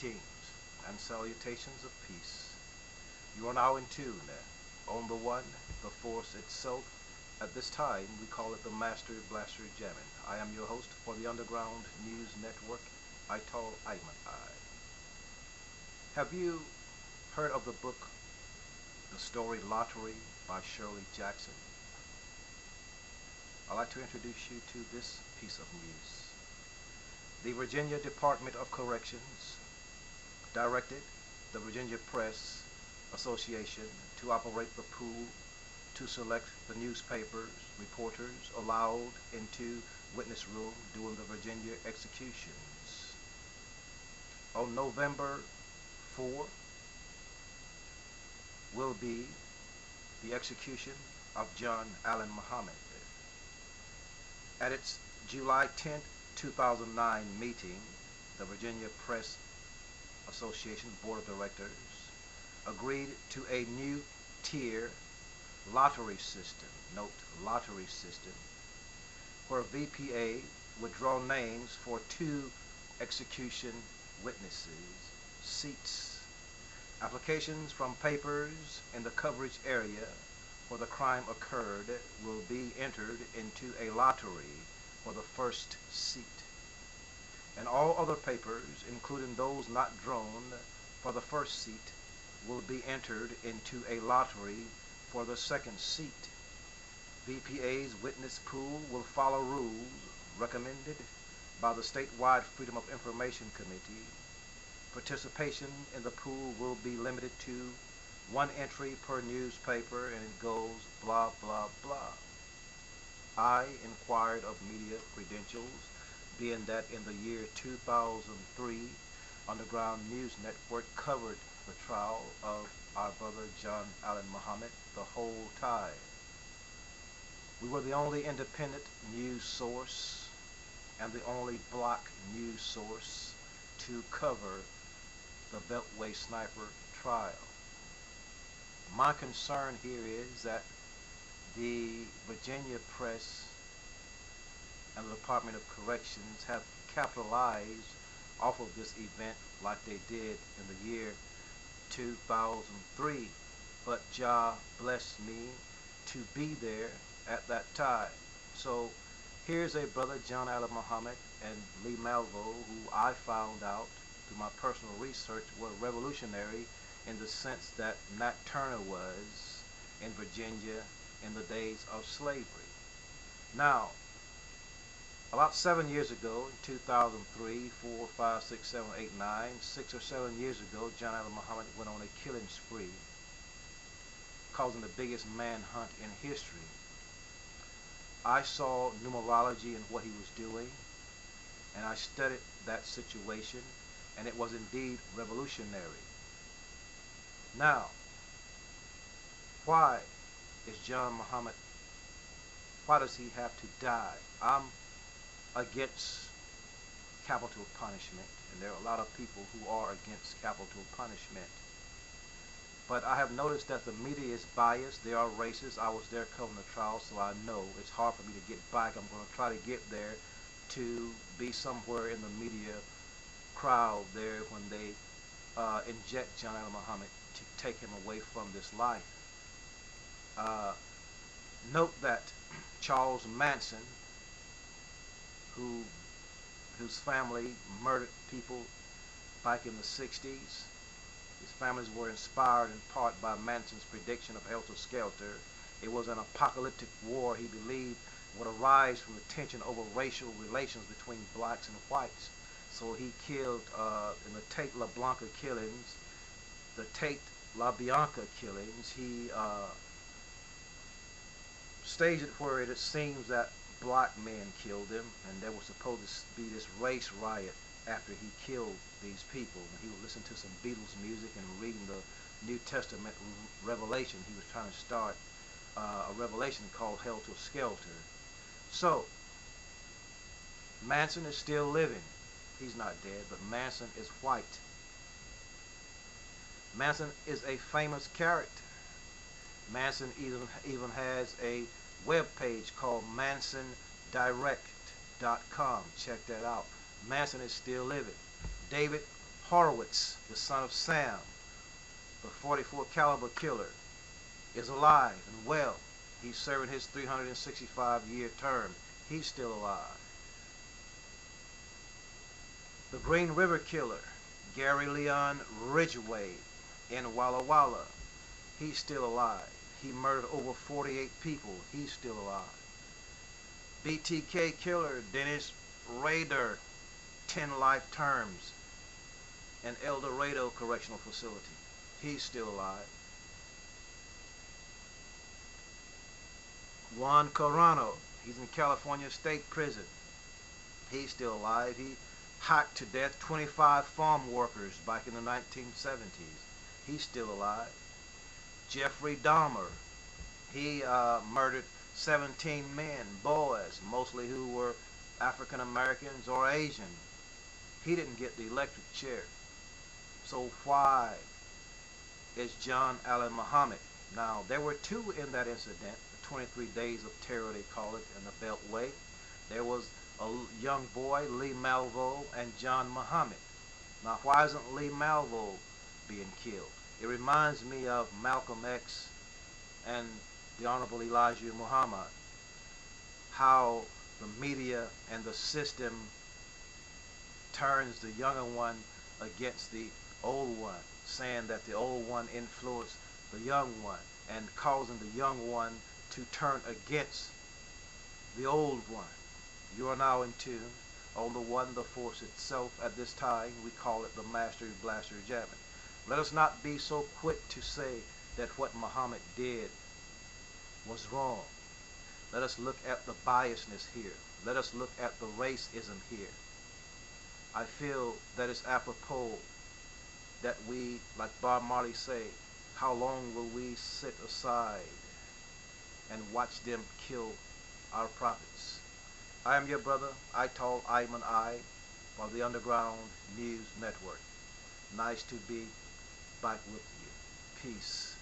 Greetings and salutations of peace. You are now in tune on the one, the force itself. At this time, we call it the Master Blaster Jamming. I am your host for the Underground News Network, Ital Ayman I. Have you heard of the book, The Story Lottery by Shirley Jackson? I'd like to introduce you to this piece of news. The Virginia Department of Corrections directed the Virginia Press Association to operate the pool to select the newspapers, reporters allowed into witness room during the Virginia executions. On November 4 will be the execution of John Allen Muhammad. At its July 10, 2009 meeting, the Virginia Press Association Board of Directors agreed to a new tier lottery system, note lottery system, where VPA would draw names for 2 execution witnesses, seats. Applications from papers in the coverage area where the crime occurred will be entered into a lottery for the first seat. And all other papers, including those not drawn for the first seat, will be entered into a lottery for the second seat. VPA's witness pool will follow rules recommended by the statewide Freedom of Information Committee. Participation in the pool will be limited to 1 entry per newspaper, and it goes blah, blah, blah. I inquired of media credentials, being that in the year 2003, Underground News Network covered the trial of our brother John Allen Muhammad the whole time. We were the only independent news source and the only block news source to cover the Beltway Sniper trial. My concern here is that the Virginia Press and the Department of Corrections have capitalized off of this event like they did in the year 2003, but Jah blessed me to be there at that time. So here's a brother, John Allen Muhammad and Lee Malvo, who I found out through my personal research were revolutionary in the sense that Nat Turner was in Virginia in the days of slavery. Now, about 7 years ago, in 2003, 4, 5, 6, 7, 8, 9, 6 or 7 years ago, John Allen Muhammad went on a killing spree, causing the biggest manhunt in history. I saw numerology in what he was doing, and I studied that situation, and it was indeed revolutionary. Now, why is John Muhammad, why does he have to die? I'm against capital punishment, and there are a lot of people who are against capital punishment. But I have noticed that the media is biased. They are racist. I was there covering the trial, so I know it's hard for me to get back. I'm going to try to get there to be somewhere in the media crowd there when they inject John Allen Muhammad to take him away from this life. Note that Charles Manson, whose family murdered people back in the 60s. His families were inspired in part by Manson's prediction of Helter Skelter. It was an apocalyptic war he believed would arise from the tension over racial relations between blacks and whites. So he killed, in the Tate LaBianca killings, he staged it where it seems that black men killed him, and there was supposed to be this race riot after he killed these people. And he would listen to some Beatles music and reading the New Testament revelation. He was trying to start a revelation called Helter Skelter. So, Manson is still living. He's not dead, but Manson is white. Manson is a famous character. Manson even has a web page called MansonDirect.com. Check that out. Manson is still living. David Horowitz, the son of Sam, the 44 caliber killer, is alive and well. He's serving his 365-year term. He's still alive. The Green River Killer, Gary Leon Ridgway in Walla Walla, he's still alive. He murdered over 48 people. He's still alive. BTK Killer, Dennis Rader, 10 life terms in El Dorado Correctional Facility. He's still alive. Juan Carano, he's in California State Prison. He's still alive. He hacked to death 25 farm workers back in the 1970s. He's still alive. Jeffrey Dahmer, he murdered 17 men, boys, mostly who were African Americans or Asian. He didn't get the electric chair. So why is John Allen Muhammad? Now, there were two in that incident, the 23 days of terror they call it, in the Beltway. There was a young boy, Lee Malvo, and John Muhammad. Now, why isn't Lee Malvo being killed? It reminds me of Malcolm X and the Honorable Elijah Muhammad, how the media and the system turns the younger one against the old one, saying that the old one influenced the young one and causing the young one to turn against the old one. You are now in tune on the one, the force itself. At this time, we call it the Master Blaster Jamming. Let us not be so quick to say that what Muhammad did was wrong. Let us look at the biasness here. Let us look at the racism here. I feel that it's apropos that we, like Bob Marley say, how long will we sit aside and watch them kill our prophets? I am your brother, Ital Ayman I, of the Underground News Network. Nice to be back with you. Peace.